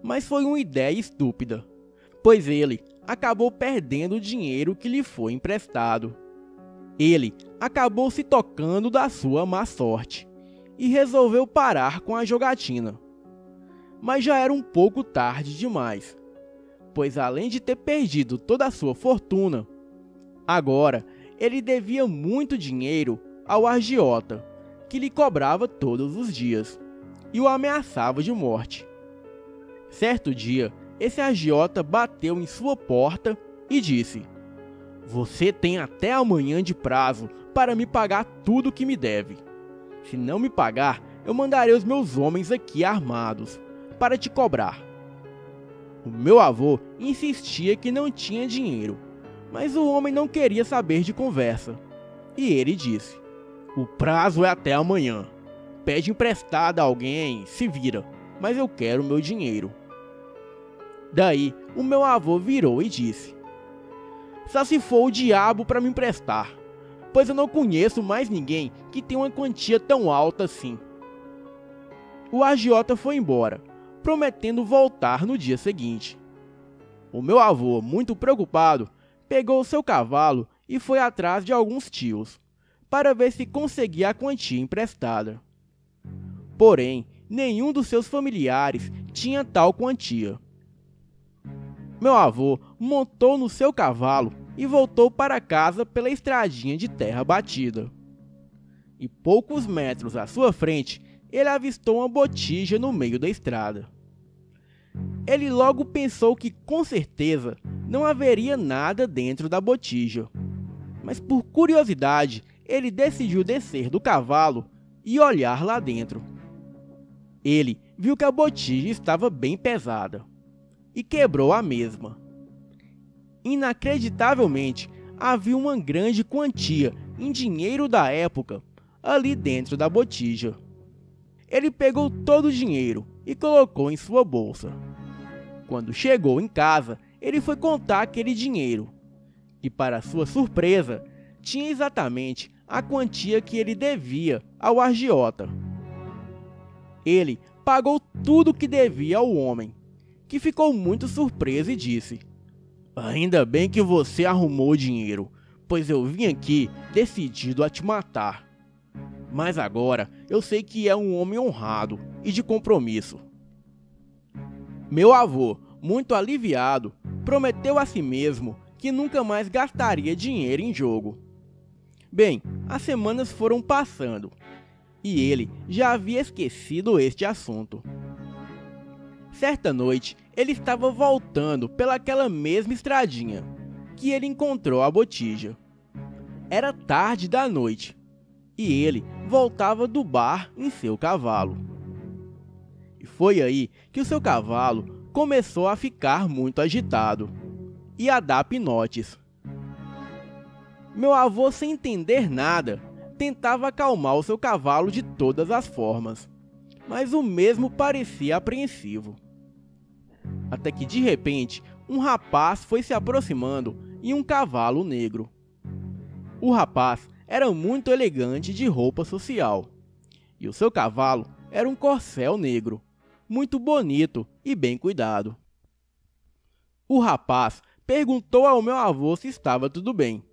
Mas foi uma ideia estúpida, pois ele acabou perdendo o dinheiro que lhe foi emprestado. Ele acabou se tocando da sua má sorte e resolveu parar com a jogatina. Mas já era um pouco tarde demais, pois além de ter perdido toda a sua fortuna, agora ele devia muito dinheiro ao agiota, que lhe cobrava todos os dias e o ameaçava de morte. Certo dia, esse agiota bateu em sua porta e disse: "Você tem até amanhã de prazo para me pagar tudo que me deve. Se não me pagar, eu mandarei os meus homens aqui armados para te cobrar." O meu avô insistia que não tinha dinheiro, mas o homem não queria saber de conversa. E ele disse: "O prazo é até amanhã. Pede emprestado a alguém, se vira, mas eu quero meu dinheiro." Daí, o meu avô virou e disse: "Só se for o diabo para me emprestar, pois eu não conheço mais ninguém que tenha uma quantia tão alta assim." O agiota foi embora, prometendo voltar no dia seguinte. O meu avô, muito preocupado, pegou seu cavalo e foi atrás de alguns tios, para ver se conseguia a quantia emprestada. Porém, nenhum dos seus familiares tinha tal quantia. Meu avô montou no seu cavalo e voltou para casa pela estradinha de terra batida. E poucos metros à sua frente, ele avistou uma botija no meio da estrada. Ele logo pensou que, com certeza, não haveria nada dentro da botija. Mas por curiosidade, ele decidiu descer do cavalo e olhar lá dentro. Ele viu que a botija estava bem pesada e quebrou a mesma. Inacreditavelmente, havia uma grande quantia em dinheiro da época ali dentro da botija. Ele pegou todo o dinheiro e colocou em sua bolsa. Quando chegou em casa, ele foi contar aquele dinheiro e, para sua surpresa, tinha exatamente a quantia que ele devia ao agiota. Ele pagou tudo que devia ao homem, que ficou muito surpreso e disse: "Ainda bem que você arrumou o dinheiro, pois eu vim aqui decidido a te matar. Mas agora eu sei que é um homem honrado e de compromisso." Meu avô, muito aliviado, prometeu a si mesmo que nunca mais gastaria dinheiro em jogo. Bem, as semanas foram passando e ele já havia esquecido este assunto. Certa noite, ele estava voltando pelaquela mesma estradinha que ele encontrou a botija. Era tarde da noite e ele voltava do bar em seu cavalo. E foi aí que o seu cavalo começou a ficar muito agitado e a dar pinotes. Meu avô, sem entender nada, tentava acalmar o seu cavalo de todas as formas, mas o mesmo parecia apreensivo. Até que de repente, um rapaz foi se aproximando em um cavalo negro. O rapaz era muito elegante de roupa social, e o seu cavalo era um corcel negro, muito bonito e bem cuidado. O rapaz perguntou ao meu avô se estava tudo bem,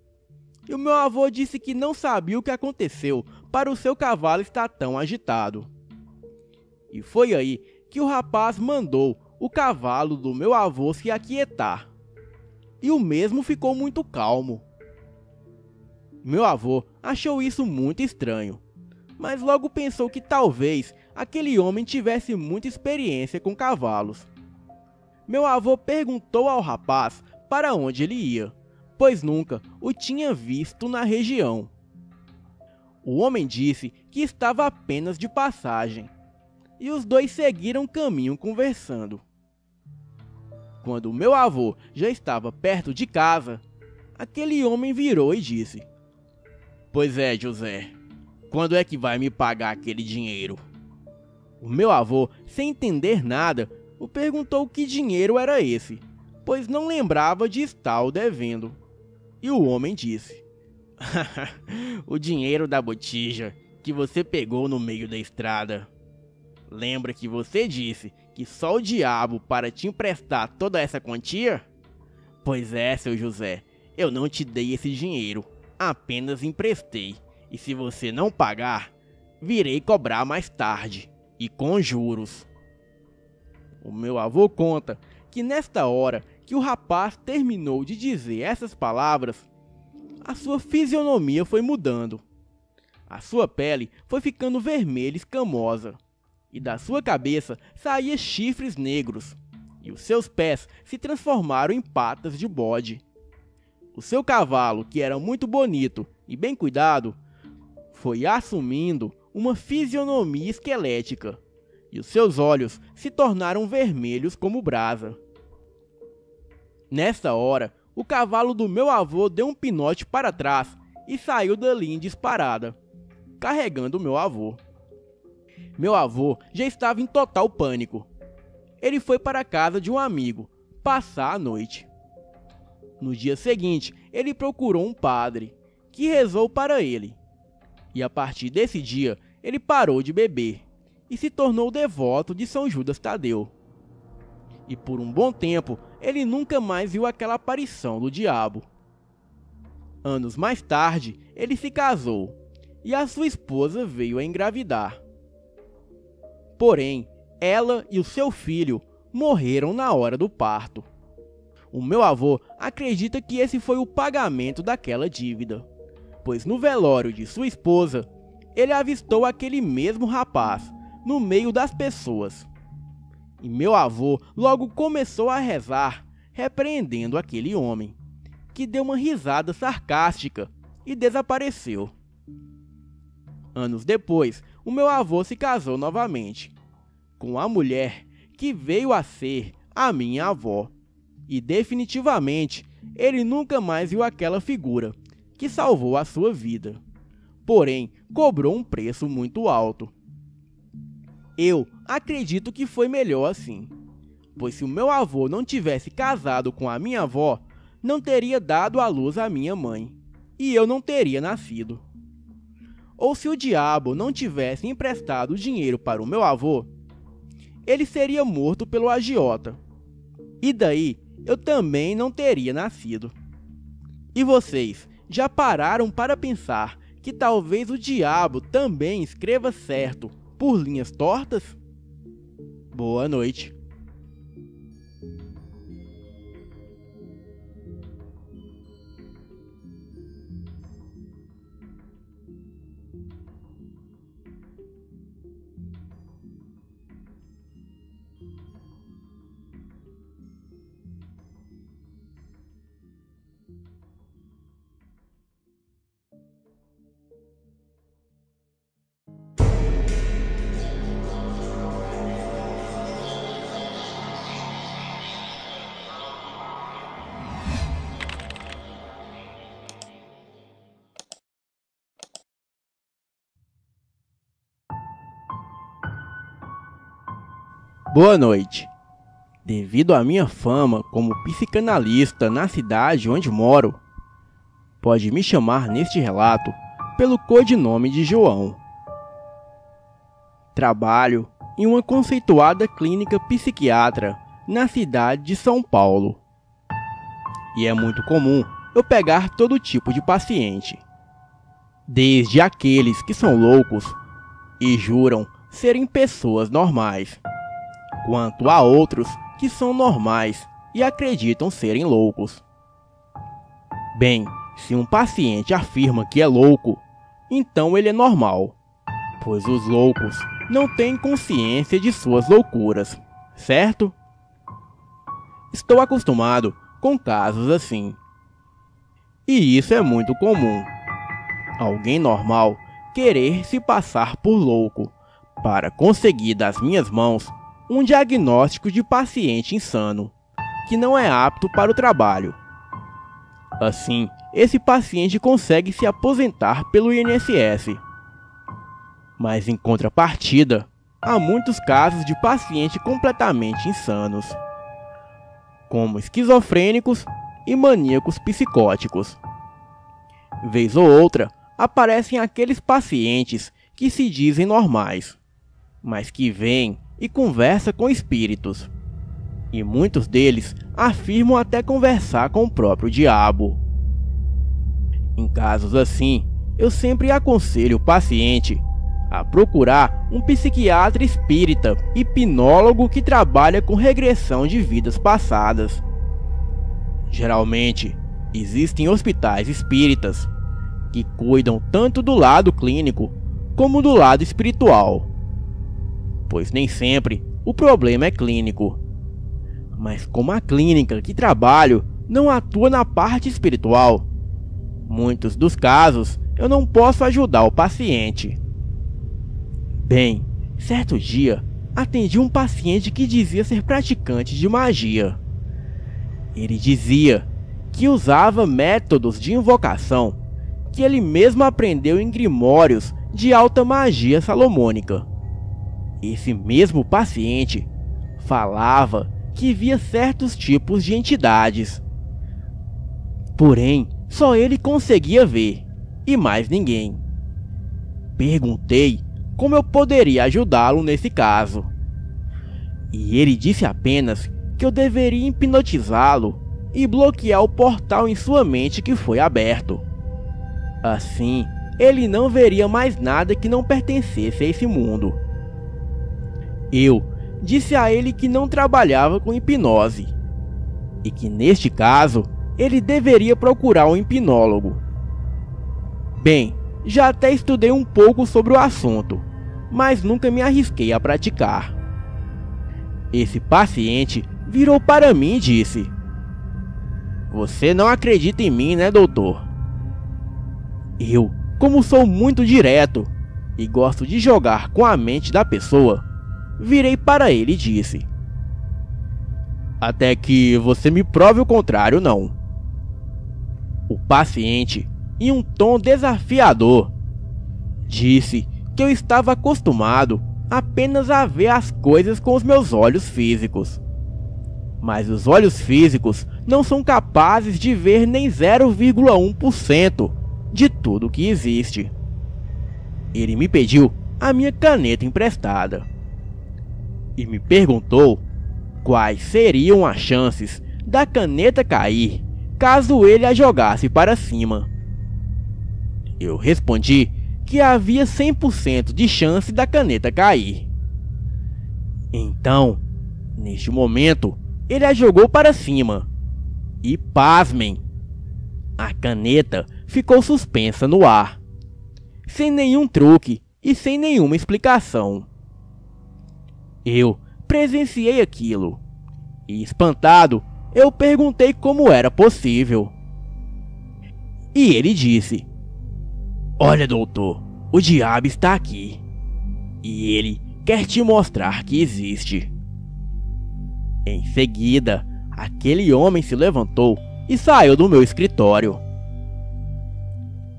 e o meu avô disse que não sabia o que aconteceu para o seu cavalo estar tão agitado. E foi aí que o rapaz mandou o cavalo do meu avô se aquietar, e o mesmo ficou muito calmo. Meu avô achou isso muito estranho, mas logo pensou que talvez aquele homem tivesse muita experiência com cavalos. Meu avô perguntou ao rapaz para onde ele ia, pois nunca o tinha visto na região. O homem disse que estava apenas de passagem, e os dois seguiram caminho conversando. Quando meu avô já estava perto de casa, aquele homem virou e disse: "Pois é, José, quando é que vai me pagar aquele dinheiro?" O meu avô, sem entender nada, o perguntou que dinheiro era esse, pois não lembrava de estar o devendo. E o homem disse: "O dinheiro da botija que você pegou no meio da estrada. Lembra que você disse que só o diabo para te emprestar toda essa quantia? Pois é, seu José, eu não te dei esse dinheiro, apenas emprestei, e se você não pagar, virei cobrar mais tarde, e com juros." O meu avô conta que nesta hora que o rapaz terminou de dizer essas palavras, a sua fisionomia foi mudando. A sua pele foi ficando vermelha e escamosa, e da sua cabeça saíam chifres negros, e os seus pés se transformaram em patas de bode. O seu cavalo, que era muito bonito e bem cuidado, foi assumindo uma fisionomia esquelética, e os seus olhos se tornaram vermelhos como brasa. Nessa hora, o cavalo do meu avô deu um pinote para trás e saiu dali em disparada, carregando o meu avô. Meu avô já estava em total pânico. Ele foi para a casa de um amigo passar a noite. No dia seguinte, ele procurou um padre, que rezou para ele. E a partir desse dia, ele parou de beber e se tornou devoto de São Judas Tadeu. E por um bom tempo, ele nunca mais viu aquela aparição do diabo. Anos mais tarde, ele se casou e a sua esposa veio a engravidar. Porém, ela e o seu filho morreram na hora do parto. O meu avô acredita que esse foi o pagamento daquela dívida, pois no velório de sua esposa, ele avistou aquele mesmo rapaz no meio das pessoas. E meu avô logo começou a rezar, repreendendo aquele homem, que deu uma risada sarcástica e desapareceu. Anos depois, o meu avô se casou novamente, com a mulher que veio a ser a minha avó. E definitivamente, ele nunca mais viu aquela figura que salvou a sua vida. Porém, cobrou um preço muito alto. Eu acredito que foi melhor assim, pois se o meu avô não tivesse casado com a minha avó, não teria dado à luz a minha mãe, e eu não teria nascido. Ou se o diabo não tivesse emprestado dinheiro para o meu avô, ele seria morto pelo agiota, e daí eu também não teria nascido. E vocês já pararam para pensar que talvez o diabo também escreva certo por linhas tortas? Boa noite. Boa noite. Devido à minha fama como psicanalista na cidade onde moro, pode me chamar neste relato pelo codinome de João. Trabalho em uma conceituada clínica psiquiatra na cidade de São Paulo. E é muito comum eu pegar todo tipo de paciente, desde aqueles que são loucos e juram serem pessoas normais, quanto a outros que são normais e acreditam serem loucos. Bem, se um paciente afirma que é louco, então ele é normal, pois os loucos não têm consciência de suas loucuras, certo? Estou acostumado com casos assim. E isso é muito comum. Alguém normal querer se passar por louco para conseguir das minhas mãos um diagnóstico de paciente insano, que não é apto para o trabalho. Assim, esse paciente consegue se aposentar pelo INSS. Mas em contrapartida, há muitos casos de pacientes completamente insanos, como esquizofrênicos e maníacos psicóticos. Vez ou outra, aparecem aqueles pacientes que se dizem normais, mas que vêm e conversam com espíritos. E muitos deles afirmam até conversar com o próprio diabo. Em casos assim, eu sempre aconselho o paciente a procurar um psiquiatra espírita, hipnólogo que trabalha com regressão de vidas passadas. Geralmente, existem hospitais espíritas que cuidam tanto do lado clínico como do lado espiritual, pois nem sempre o problema é clínico. Mas como a clínica que trabalho não atua na parte espiritual, muitos dos casos eu não posso ajudar o paciente. Bem, certo dia atendi um paciente que dizia ser praticante de magia. Ele dizia que usava métodos de invocação que ele mesmo aprendeu em grimórios de alta magia salomônica. Esse mesmo paciente falava que via certos tipos de entidades. Porém, só ele conseguia ver, e mais ninguém. Perguntei como eu poderia ajudá-lo nesse caso. E ele disse apenas que eu deveria hipnotizá-lo e bloquear o portal em sua mente que foi aberto. Assim, ele não veria mais nada que não pertencesse a esse mundo. Eu disse a ele que não trabalhava com hipnose e que neste caso ele deveria procurar um hipnólogo. Bem, já até estudei um pouco sobre o assunto, mas nunca me arrisquei a praticar. Esse paciente virou para mim e disse: "Você não acredita em mim, né, doutor?" Eu, como sou muito direto e gosto de jogar com a mente da pessoa, virei para ele e disse: "Até que você me prove o contrário, não." O paciente, em um tom desafiador, disse que eu estava acostumado apenas a ver as coisas com os meus olhos físicos. Mas os olhos físicos não são capazes de ver nem 0,1% de tudo que existe. Ele me pediu a minha caneta emprestada e me perguntou quais seriam as chances da caneta cair caso ele a jogasse para cima. Eu respondi que havia 100% de chance da caneta cair. Então, neste momento, ele a jogou para cima e, pasmem, a caneta ficou suspensa no ar, sem nenhum truque e sem nenhuma explicação. Eu presenciei aquilo e, espantado, eu perguntei como era possível. E ele disse: "Olha, doutor, o diabo está aqui e ele quer te mostrar que existe." Em seguida, aquele homem se levantou e saiu do meu escritório.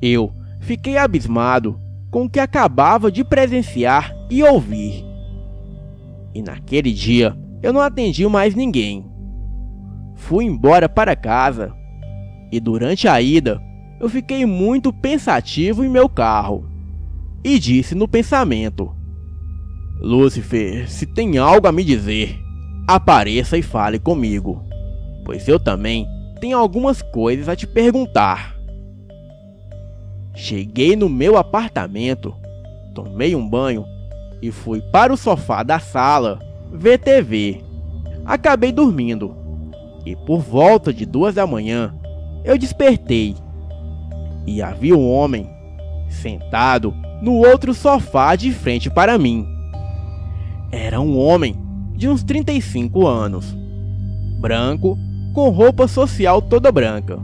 Eu fiquei abismado com o que acabava de presenciar e ouvir. E naquele dia eu não atendi mais ninguém. Fui embora para casa e durante a ida eu fiquei muito pensativo em meu carro e disse no pensamento: Lúcifer, se tem algo a me dizer, apareça e fale comigo, pois eu também tenho algumas coisas a te perguntar. Cheguei no meu apartamento, tomei um banho e fui para o sofá da sala ver TV. Acabei dormindo e por volta de 2 da manhã eu despertei e havia um homem sentado no outro sofá de frente para mim. Era um homem de uns 35 anos, branco, com roupa social toda branca,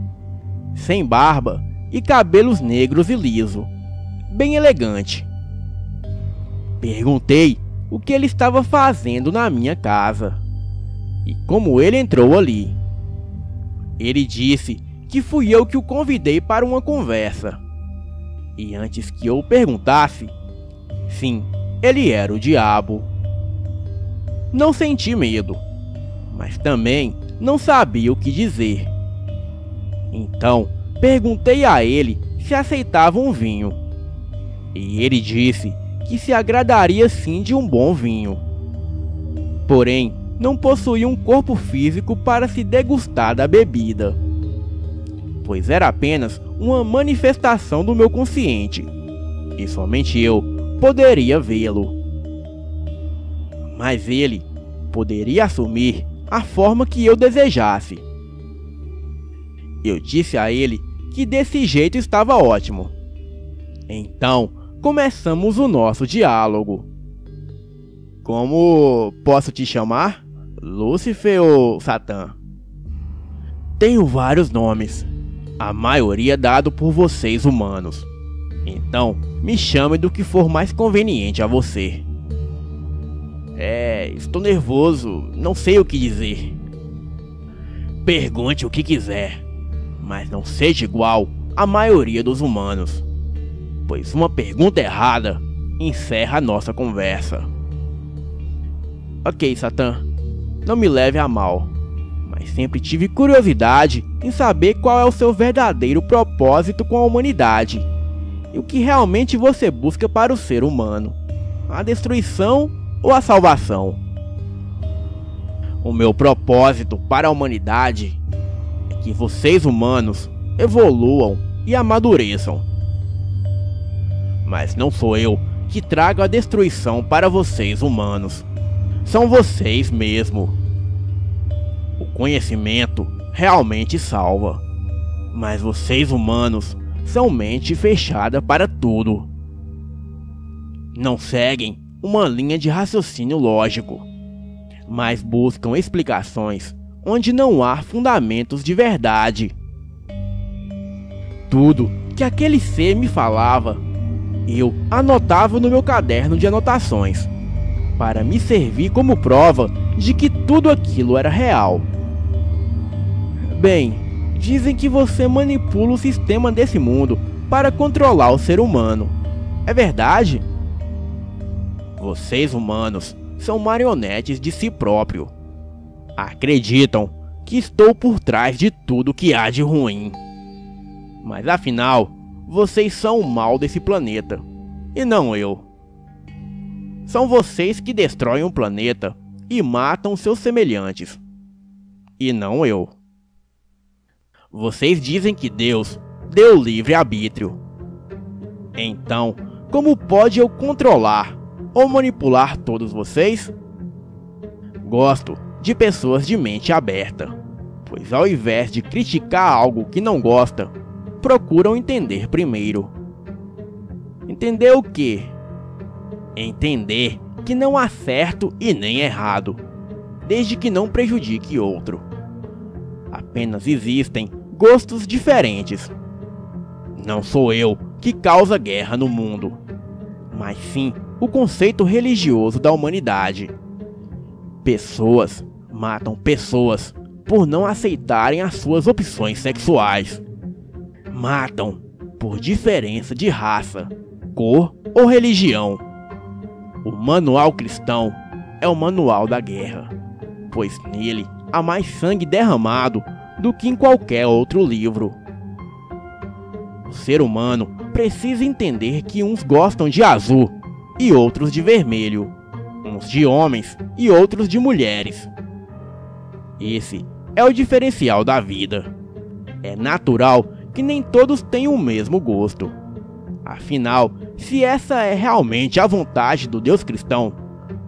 sem barba e cabelos negros e liso, bem elegante. Perguntei o que ele estava fazendo na minha casa e como ele entrou ali. Ele disse que fui eu que o convidei para uma conversa. E antes que eu perguntasse, sim, ele era o diabo. Não senti medo, mas também não sabia o que dizer. Então, perguntei a ele se aceitava um vinho. E ele disse que se agradaria sim de um bom vinho. Porém, não possuía um corpo físico para se degustar da bebida, pois era apenas uma manifestação do meu consciente, e somente eu poderia vê-lo. Mas ele poderia assumir a forma que eu desejasse. Eu disse a ele que desse jeito estava ótimo. Então, começamos o nosso diálogo. Como posso te chamar? Lúcifer ou Satã? Tenho vários nomes, a maioria dado por vocês humanos. Então, me chame do que for mais conveniente a você. Estou nervoso, não sei o que dizer. Pergunte o que quiser, mas não seja igual à maioria dos humanos, pois uma pergunta errada encerra a nossa conversa. Ok, Satã, não me leve a mal, mas sempre tive curiosidade em saber qual é o seu verdadeiro propósito com a humanidade e o que realmente você busca para o ser humano, a destruição ou a salvação. O meu propósito para a humanidade é que vocês humanos evoluam e amadureçam. Mas não sou eu que trago a destruição para vocês humanos. São vocês mesmo. O conhecimento realmente salva, mas vocês humanos são mente fechada para tudo. Não seguem uma linha de raciocínio lógico, mas buscam explicações onde não há fundamentos de verdade. Tudo que aquele ser me falava, eu anotava no meu caderno de anotações, para me servir como prova de que tudo aquilo era real. Bem, dizem que você manipula o sistema desse mundo para controlar o ser humano. É verdade? Vocês humanos são marionetes de si próprio. Acreditam que estou por trás de tudo que há de ruim. Mas afinal, vocês são o mal desse planeta, e não eu. São vocês que destroem o planeta e matam seus semelhantes, e não eu. Vocês dizem que Deus deu livre-arbítrio. Então, como pode eu controlar ou manipular todos vocês? Gosto de pessoas de mente aberta, pois ao invés de criticar algo que não gosta, procuram entender primeiro. Entender o quê? Entender que não há certo e nem errado, desde que não prejudique outro. Apenas existem gostos diferentes. Não sou eu que causa guerra no mundo, mas sim o conceito religioso da humanidade. Pessoas matam pessoas por não aceitarem as suas opções sexuais. Matam por diferença de raça, cor ou religião. O manual cristão é o Manual da Guerra, pois nele há mais sangue derramado do que em qualquer outro livro. O ser humano precisa entender que uns gostam de azul e outros de vermelho, uns de homens e outros de mulheres. Esse é o diferencial da vida. É natural que nem todos tenham o mesmo gosto. Afinal, se essa é realmente a vontade do Deus cristão,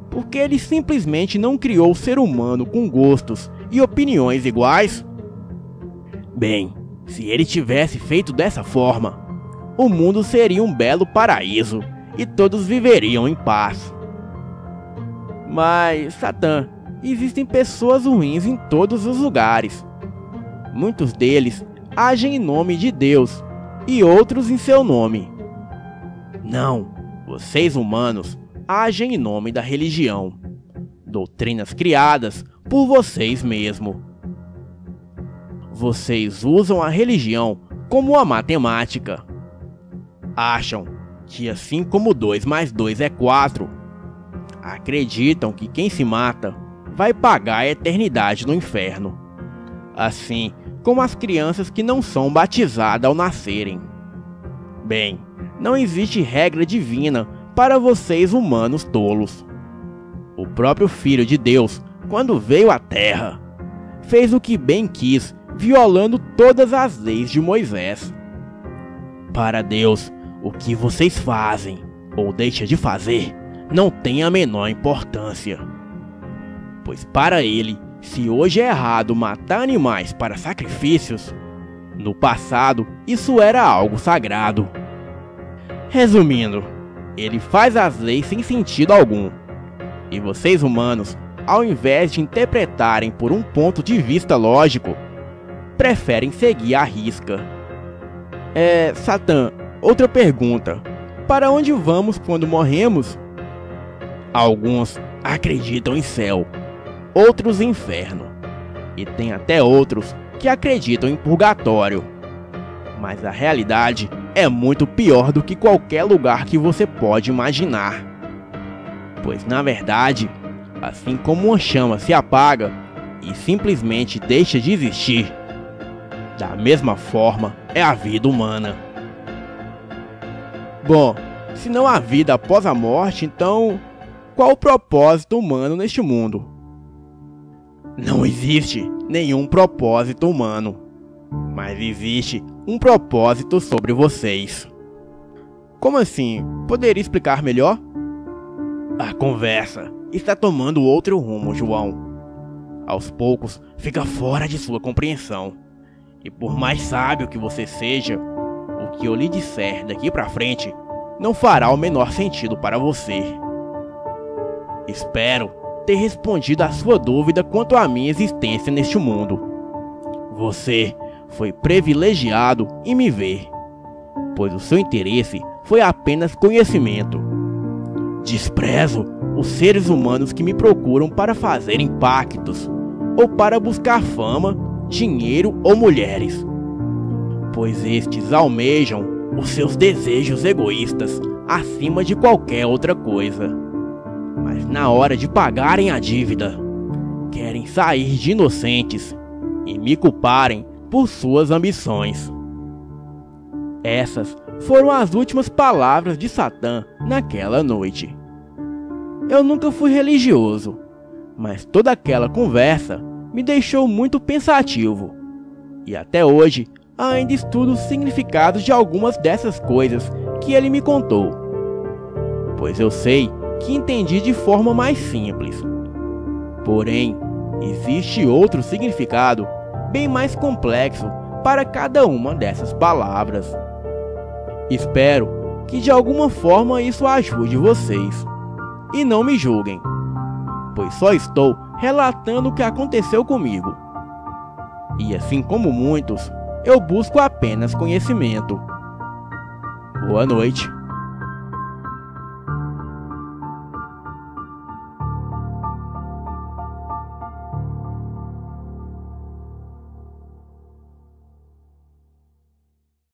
por que ele simplesmente não criou o ser humano com gostos e opiniões iguais? Bem, se ele tivesse feito dessa forma, o mundo seria um belo paraíso e todos viveriam em paz. Mas, Satã, existem pessoas ruins em todos os lugares. Muitos deles agem em nome de Deus e outros em seu nome. Não, vocês humanos agem em nome da religião, doutrinas criadas por vocês mesmos. Vocês usam a religião como a matemática. Acham que assim como 2 mais 2 é 4, acreditam que quem se mata vai pagar a eternidade no inferno, assim como as crianças que não são batizadas ao nascerem. Bem, não existe regra divina para vocês humanos tolos. O próprio Filho de Deus, quando veio à Terra, fez o que bem quis, violando todas as leis de Moisés. Para Deus, o que vocês fazem ou deixam de fazer não tem a menor importância. Pois para ele, se hoje é errado matar animais para sacrifícios, no passado isso era algo sagrado. Resumindo, ele faz as leis sem sentido algum. E vocês humanos, ao invés de interpretarem por um ponto de vista lógico, preferem seguir à risca. Satã, outra pergunta. Para onde vamos quando morremos? Alguns acreditam em céu, outros em inferno. E tem até outros que acreditam em purgatório. Mas a realidade é muito pior do que qualquer lugar que você pode imaginar. Pois na verdade, assim como uma chama se apaga e simplesmente deixa de existir, da mesma forma é a vida humana. Bom, se não há vida após a morte, então qual o propósito humano neste mundo? Não existe nenhum propósito humano, mas existe um propósito sobre vocês. Como assim? Poderia explicar melhor? A conversa está tomando outro rumo, João. Aos poucos fica fora de sua compreensão. E por mais sábio que você seja, o que eu lhe disser daqui pra frente não fará o menor sentido para você. Espero ter respondido a sua dúvida quanto à minha existência neste mundo. Você foi privilegiado em me ver, pois o seu interesse foi apenas conhecimento. Desprezo os seres humanos que me procuram para fazerem pactos ou para buscar fama, dinheiro ou mulheres, pois estes almejam os seus desejos egoístas acima de qualquer outra coisa. Mas na hora de pagarem a dívida, querem sair de inocentes e me culparem por suas ambições. Essas foram as últimas palavras de Satã naquela noite. Eu nunca fui religioso, mas toda aquela conversa me deixou muito pensativo. E até hoje ainda estudo os significados de algumas dessas coisas que ele me contou, pois eu sei que entendi de forma mais simples. Porém, existe outro significado bem mais complexo para cada uma dessas palavras. Espero que de alguma forma isso ajude vocês. E não me julguem, pois só estou relatando o que aconteceu comigo. E assim como muitos, eu busco apenas conhecimento. Boa noite.